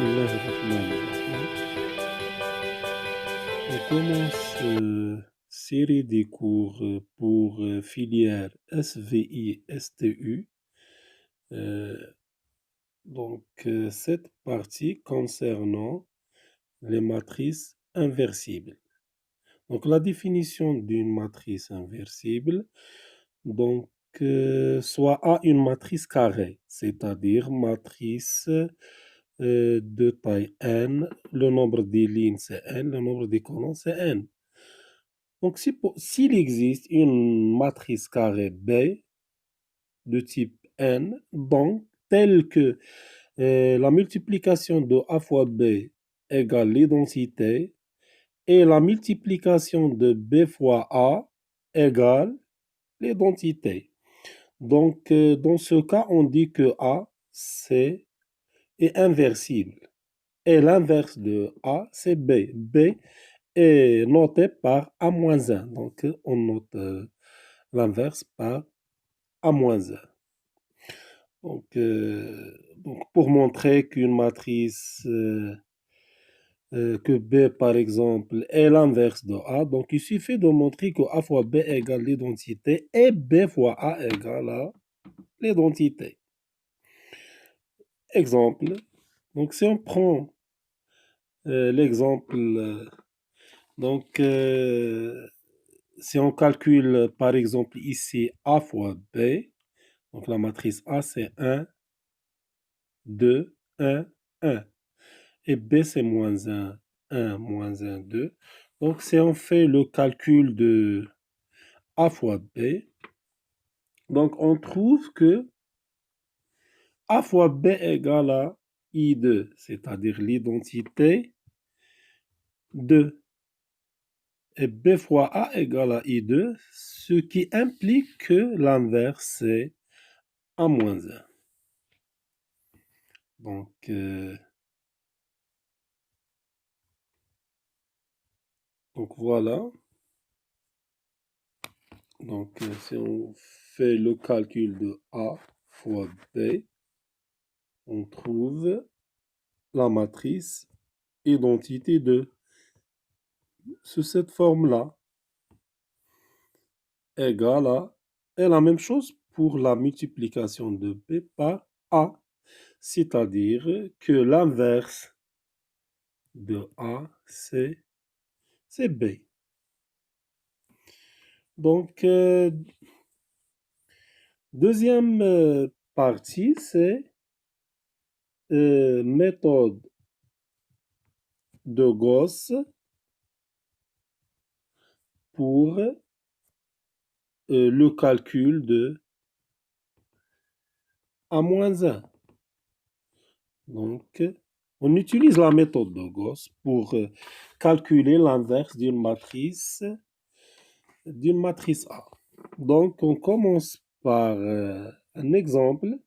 Bismillahirrahmanirrahim. On commence série des cours pour filière SVI-STU. Euh, cette partie concernant les matrices inversibles. Donc, la définition d'une matrice inversible, soit A une matrice carrée, c'est-à-dire matrice de taille n, le nombre des lignes c'est n, le nombre des colonnes c'est n. Donc, s'il existe une matrice carrée B de type n, donc telle que la multiplication de A fois B égale l'identité et la multiplication de B fois A égale l'identité. Donc, dans ce cas, on dit que A est inversible. Et l'inverse de A, c'est B. B est noté par A-1. Donc, on note l'inverse par A-1. Donc, pour montrer qu'une matrice, que B, par exemple, est l'inverse de A, donc il suffit de montrer que A fois B égale l'identité et B fois A égale à l'identité. Exemple. Donc, si on prend l'exemple, si on calcule par exemple ici A fois B, donc la matrice A c'est 1, 2, 1, 1. Et B c'est moins 1, moins 1, 2. Donc si on fait le calcul de A fois B, donc on trouve que A fois B égale à I2, c'est-à-dire l'identité 2. Et B fois A égale à I2, ce qui implique que l'inverse c'est A-1. Donc, voilà. Donc, si on fait le calcul de A fois B, on trouve la matrice identité de sous cette forme-là égale à, et la même chose pour la multiplication de B par A, c'est-à-dire que l'inverse de A, c'est B. Donc, deuxième partie, c'est méthode de Gauss pour le calcul de A-1. Donc, on utilise la méthode de Gauss pour calculer l'inverse d'une matrice A. Donc, on commence par un exemple.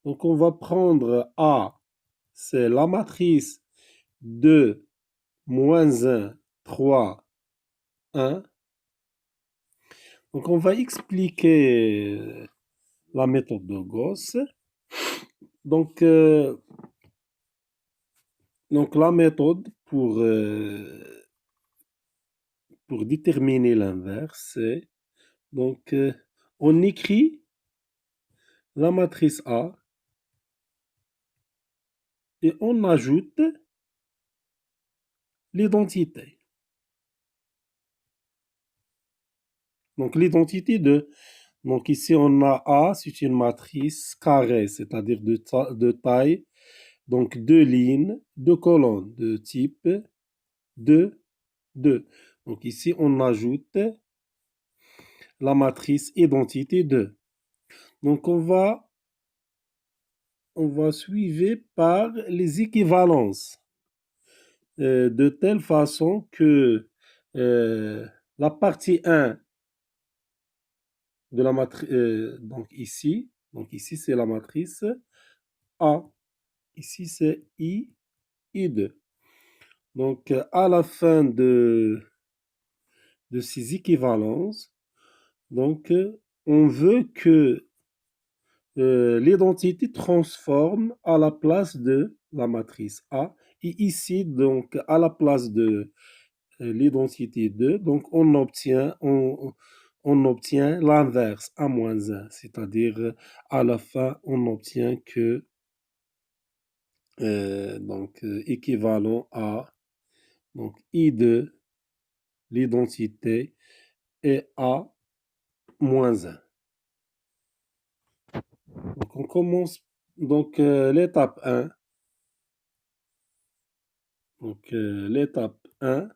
Donc, on va prendre A, c'est la matrice 2, moins 1, 3, 1. Donc, on va expliquer la méthode de Gauss. Donc, la méthode pour déterminer l'inverse, c'est on écrit la matrice A et on ajoute l'identité. Donc, l'identité de... Donc, ici, on a A, c'est une matrice carrée, c'est-à-dire de taille, donc deux lignes, deux colonnes de type 2, 2. Donc, ici, on ajoute la matrice identité 2. Donc, on va suivre par les équivalences, de telle façon que la partie 1 de la matrice, donc ici c'est la matrice A, ici c'est I2. Donc à la fin de ces équivalences, donc on veut que l'identité transforme à la place de la matrice A. Et ici, donc, à la place de l'identité 2, donc on obtient l'inverse, A moins 1, c'est-à-dire à la fin, on obtient que équivalent à donc I de l'identité et A moins 1. Donc on commence donc l'étape 1. Donc l'étape 1.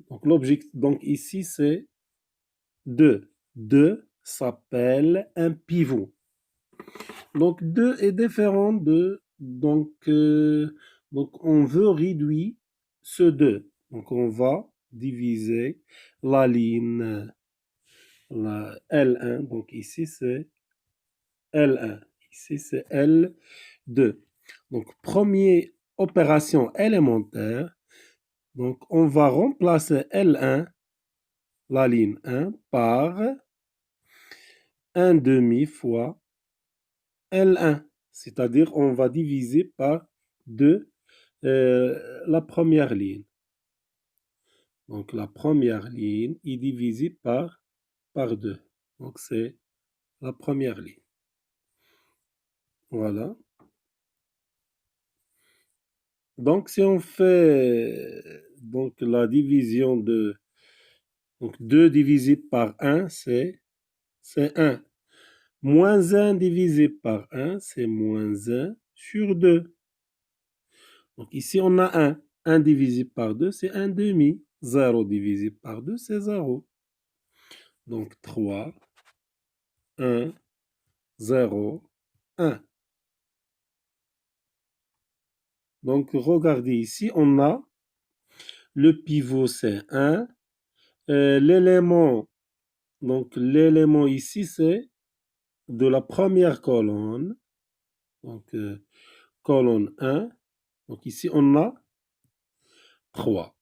Donc l'objectif donc ici c'est 2. 2 s'appelle un pivot. Donc 2 est différent de donc on veut réduire ce 2. Donc on va diviser la ligne la L1. Donc ici c'est L1. Ici c'est L2. Donc première opération élémentaire. Donc on va remplacer L1, la ligne 1, par 1 demi fois L1. C'est-à-dire on va diviser par 2 la première ligne. Donc la première ligne est divisée par 2. Donc c'est la première ligne. Voilà. Donc si on fait donc la division de donc 2 divisé par 1, c'est 1. Moins 1 divisé par 1, c'est moins 1 sur 2. Donc ici on a 1. 1 divisé par 2, c'est 1 demi. 0 divisé par 2, c'est 0. Donc 3, 1, 0, 1. Donc regardez ici, on a le pivot, c'est 1. L'élément, donc l'élément ici, c'est de la première colonne. Donc colonne 1. Donc ici, on a 3.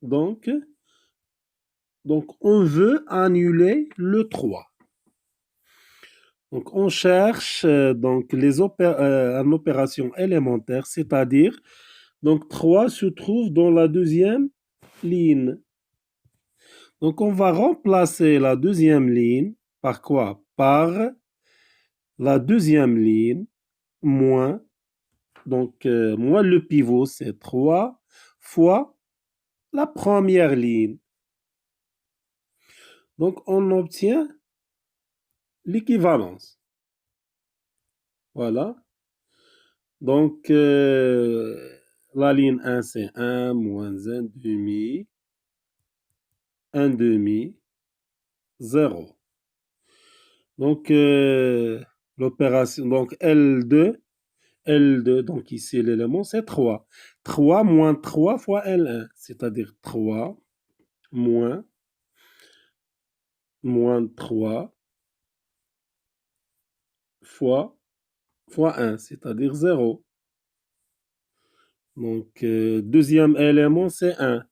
Donc on veut annuler le 3. Donc, on cherche donc en opération élémentaire, c'est-à-dire, donc 3 se trouve dans la deuxième ligne. Donc, on va remplacer la deuxième ligne par quoi? Par la deuxième ligne moins, donc moins le pivot, c'est 3 fois la première ligne. Donc, on obtient l'équivalence. Voilà. Donc, la ligne 1, c'est 1 moins 1 demi, 1 demi, 0. Donc, l'opération, donc L2, donc ici l'élément, c'est 3. 3 moins 3 fois L1, c'est-à-dire 3 moins 3 fois 1, c'est-à-dire 0. Donc, deuxième élément, c'est 1.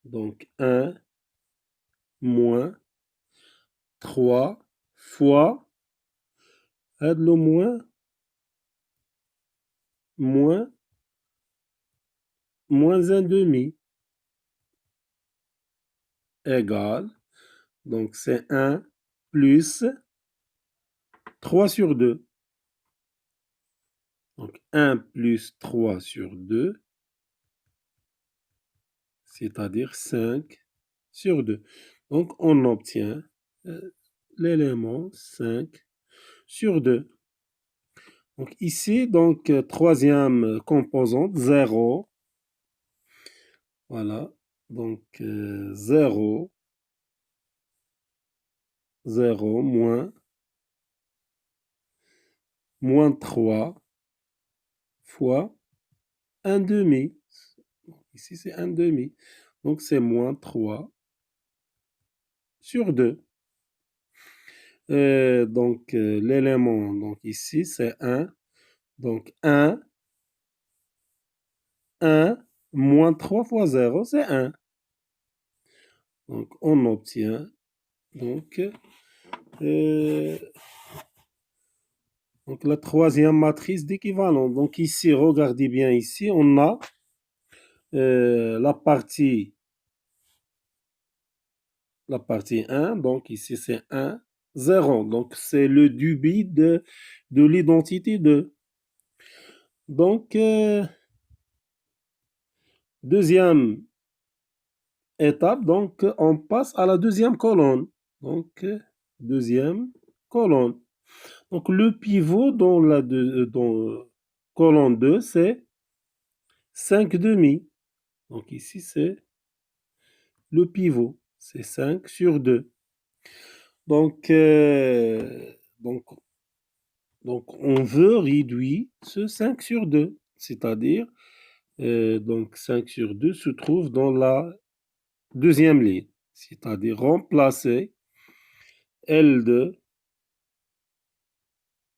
Donc, 1 moins 3 fois, aide le moins 1 demi égale, donc c'est 1 plus 3 sur 2. Donc 1 plus 3 sur 2, c'est-à-dire 5 sur 2. Donc on obtient l'élément 5 sur 2. Donc ici, donc troisième composante, 0. Voilà. Donc 0, 0 moins 3 fois 1 demi. Ici, c'est 1 demi. Donc, c'est moins 3 sur 2. Donc, l'élément, donc ici, c'est 1. Donc, 1 moins 3 fois 0, c'est 1. Donc, on obtient Donc, euh, donc la troisième matrice d'équivalent. Donc ici, regardez bien ici, on a la partie 1. Donc ici, c'est 1, 0. Donc c'est le débit de l'identité 2. Donc, deuxième étape, donc on passe à la deuxième colonne. Donc, deuxième colonne. Donc, le pivot dans colonne 2, c'est 5 demi. Donc, ici, c'est le pivot. C'est 5 sur 2. Donc, donc, donc on veut réduire ce 5 sur 2. C'est-à-dire, donc 5 sur 2 se trouve dans la deuxième ligne. C'est-à-dire remplacer L2.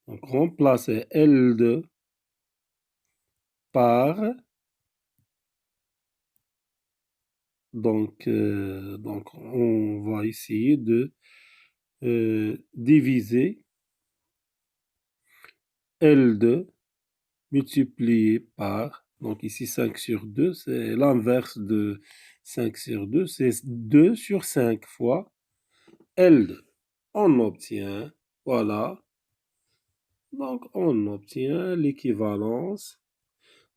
Donc, remplacer L2 par, donc on va essayer de diviser L2 multiplié par, donc ici 5 sur 2, c'est l'inverse de 5 sur 2, c'est 2 sur 5 fois L2. On obtient, voilà, donc on obtient l'équivalence.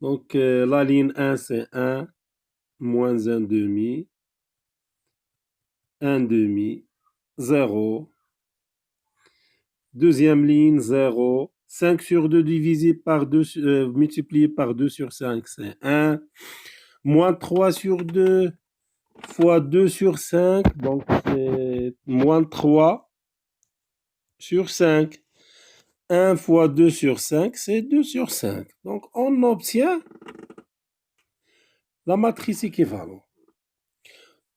Donc la ligne 1, c'est 1 moins 1 demi, 1 demi, 0. Deuxième ligne, 0. 5 sur 2 divisé par 2, multiplié par 2 sur 5, c'est 1. Moins 3 sur 2 fois 2 sur 5, donc c'est moins 3 sur 5. 1 fois 2 sur 5, c'est 2 sur 5. Donc on obtient la matrice équivalente.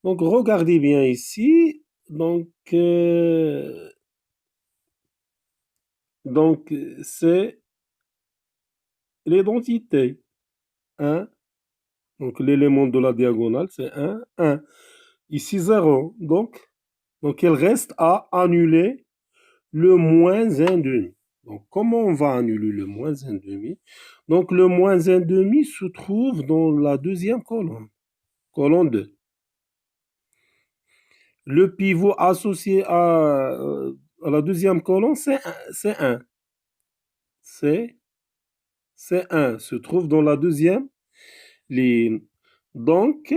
Donc regardez bien ici. Donc c'est l'identité 1. Donc l'élément de la diagonale, c'est 1, 1. Ici 0. Donc il reste à annuler le moins 1 demi. Donc comment on va annuler le moins 1 demi? Donc le moins 1 demi se trouve dans la deuxième colonne, colonne 2. Le pivot associé à la deuxième colonne, c'est 1. C'est 1. Se trouve dans la deuxième ligne. Donc,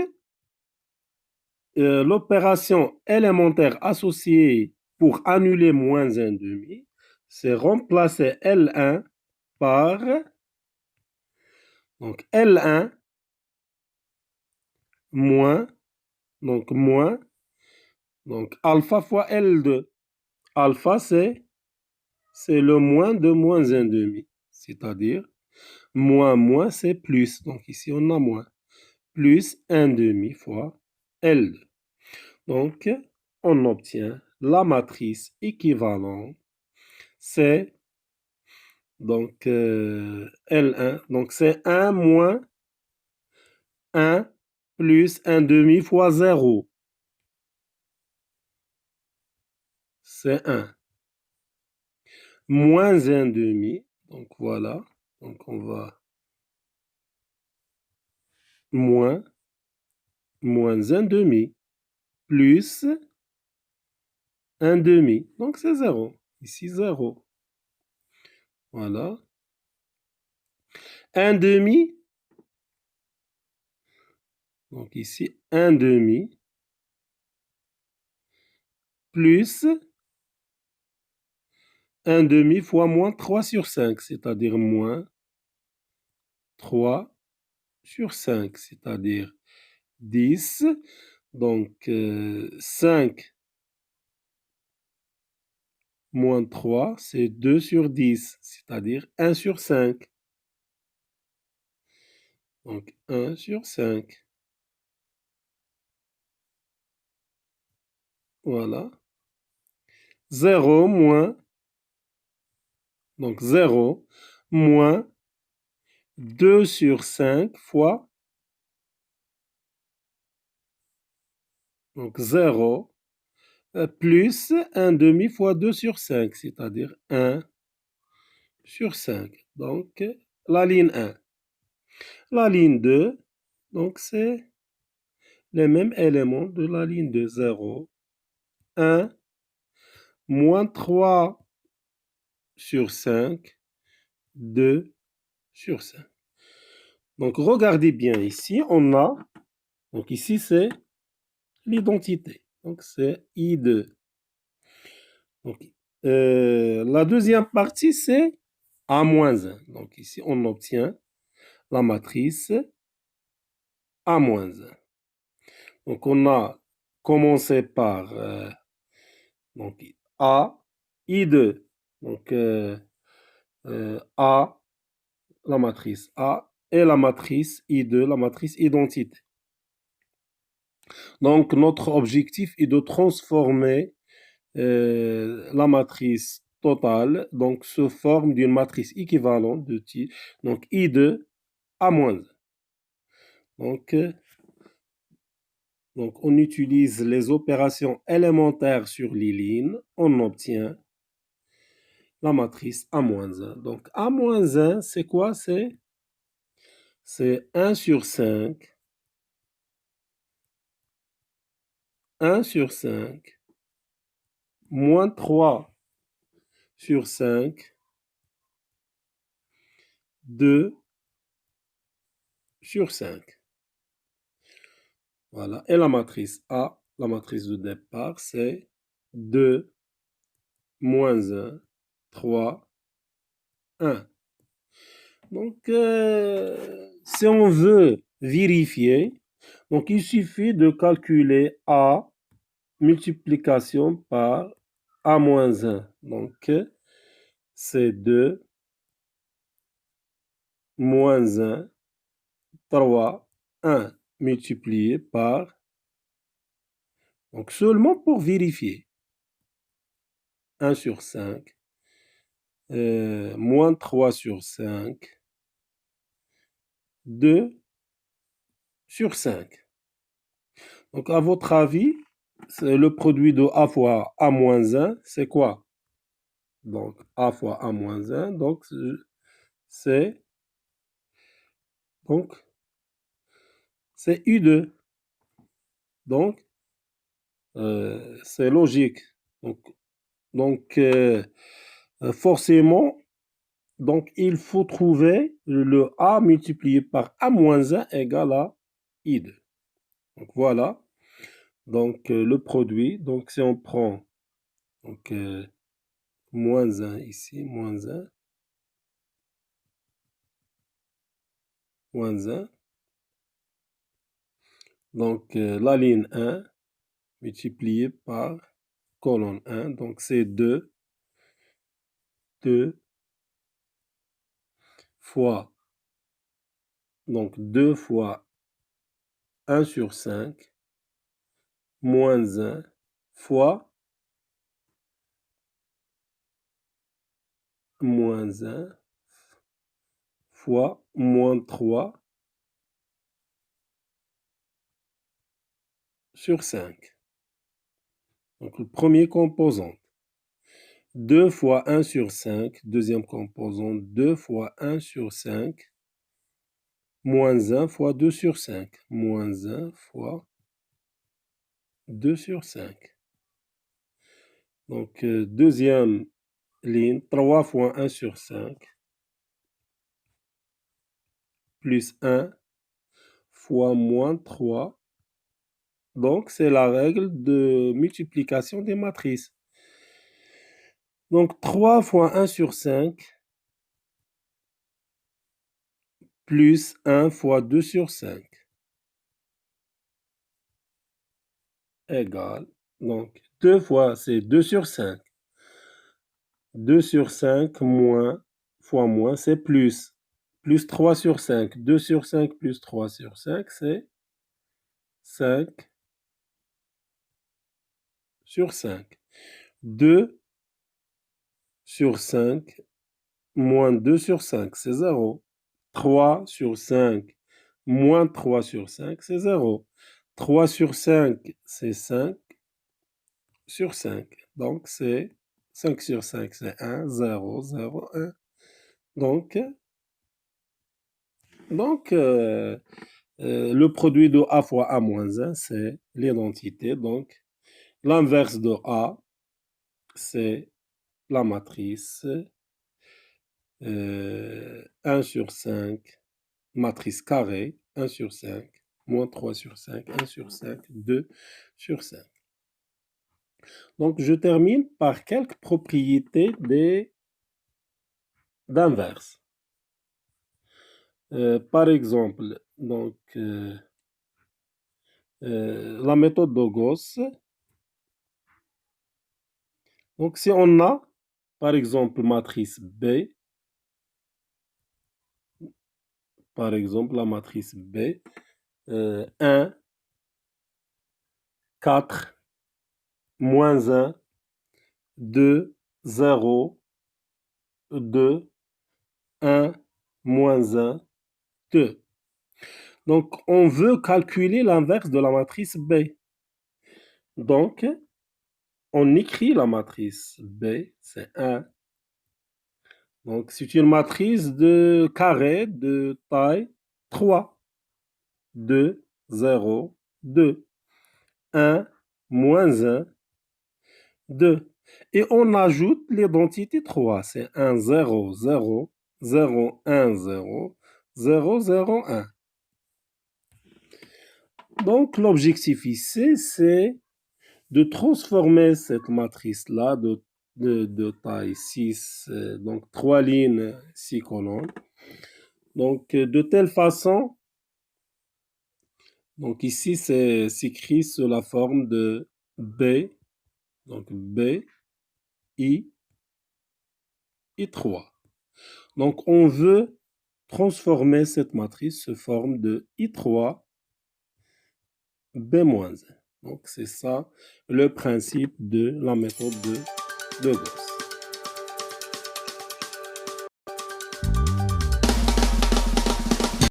l'opération élémentaire associée pour annuler moins 1 demi, c'est remplacer L1 par donc L1 moins, moins, donc alpha fois L2. Alpha, c'est le moins de moins 1 demi, c'est-à-dire moins, c'est plus. Donc ici, on a moins. Plus 1 demi fois L2. Donc, on obtient la matrice équivalente. C'est donc L1. Donc, c'est 1 moins 1 plus 1 demi fois 0. C'est 1. Moins 1 demi. Donc, voilà. Donc, on va moins 1 demi plus 1 demi. Donc, c'est 0. Ici, 0. Voilà. 1 demi. Donc, ici, 1 demi plus 1 demi fois moins 3 sur 5, c'est-à-dire moins 3 sur 5, c'est-à-dire 10. Donc, 5 moins 3, c'est 2 sur 10, c'est-à-dire 1 sur 5. Donc, 1 sur 5. Voilà. 0 moins, donc 0 moins 2 sur 5 fois, donc 0 plus 1 demi fois 2 sur 5, c'est-à-dire 1 sur 5. Donc, la ligne 1. La ligne 2, donc c'est les mêmes éléments de la ligne de 0. 1 moins 3 sur 5, 2 sur 5. Donc, regardez bien ici, on a, donc ici c'est l'identité. Donc, c'est I2. Donc, la deuxième partie, c'est A-1. Donc, ici, on obtient la matrice A-1. Donc, on a commencé par donc, A, I2. Donc, A, la matrice A, et la matrice I2, la matrice identité. Donc, notre objectif est de transformer la matrice totale, donc, sous forme d'une matrice équivalente de type, donc I2 A-1. Donc, on utilise les opérations élémentaires sur les lignes, on obtient la matrice A-1. Donc, A-1, c'est quoi? C'est 1 sur 5, 1 sur 5, moins 3 sur 5, 2 sur 5. Voilà. Et la matrice A, la matrice de départ, c'est 2, moins 1, 3, 1. Donc, si on veut vérifier, donc il suffit de calculer A multiplication par A-1. Donc, c'est 2, moins 1, 3, 1 multiplié par, donc seulement pour vérifier, 1 sur 5, moins 3 sur 5, 2 sur 5. Donc, à votre avis, le produit de A fois A-1, c'est quoi? Donc, A fois A-1, donc c'est donc c'est U2. Donc, c'est logique. Donc forcément, donc, il faut trouver le A multiplié par A-1 égale à I2. Donc, voilà. Donc, le produit. Donc, si on prend donc, moins 1 ici, moins 1, moins 1. Donc, la ligne 1 multipliée par colonne 1. Donc, c'est 2 fois, donc 2 fois 1 sur 5, moins 1 fois moins 1 fois moins 3 sur 5. Donc, le premier composant. 2 fois 1 sur 5, deuxième composant, 2 fois 1 sur 5, moins 1 fois 2 sur 5, moins 1 fois 2 sur 5. Donc, deuxième ligne, 3 fois 1 sur 5, plus 1 fois moins 3. Donc, c'est la règle de multiplication des matrices. Donc, 3 fois 1 sur 5, plus 1 fois 2 sur 5, égale, donc 2 fois, c'est 2 sur 5. 2 sur 5 moins, fois moins, c'est plus. Plus 3 sur 5. 2 sur 5 plus 3 sur 5, c'est 5 sur 5. 2 sur 5 moins 2 sur 5, c'est 0. 3 sur 5 moins 3 sur 5, c'est 0. 3 sur 5, c'est 5. sur 5. Donc, c'est 5 sur 5, c'est 1, 0, 0, 1. Donc, le produit de A fois A moins 1, c'est l'identité. Donc, l'inverse de A, c'est la matrice 1 sur 5, matrice carrée, 1 sur 5, moins 3 sur 5, 1 sur 5, 2 sur 5. Donc, je termine par quelques propriétés d'inverse. Par exemple, donc, la méthode de Gauss. Donc, si on a, par exemple, matrice B, par exemple, la matrice B, 1, 4, moins 1, 2, 0, 2, 1, moins 1, 2. Donc, on veut calculer l'inverse de la matrice B. Donc, on écrit la matrice B, c'est 1. Donc, c'est une matrice de carré de taille 3. 2, 0, 2. 1, moins 1, 2. Et on ajoute l'identité 3. C'est 1, 0, 0, 0, 1, 0, 0, 0, 1. Donc, l'objectif ici, c'est de transformer cette matrice-là de taille 6, donc 3 lignes, 6 colonnes. Donc, de telle façon, donc ici, c'est écrit sous la forme de B, donc B, I, I3. Donc, on veut transformer cette matrice sous forme de I3, B-1. Donc, c'est ça le principe de la méthode de Gauss.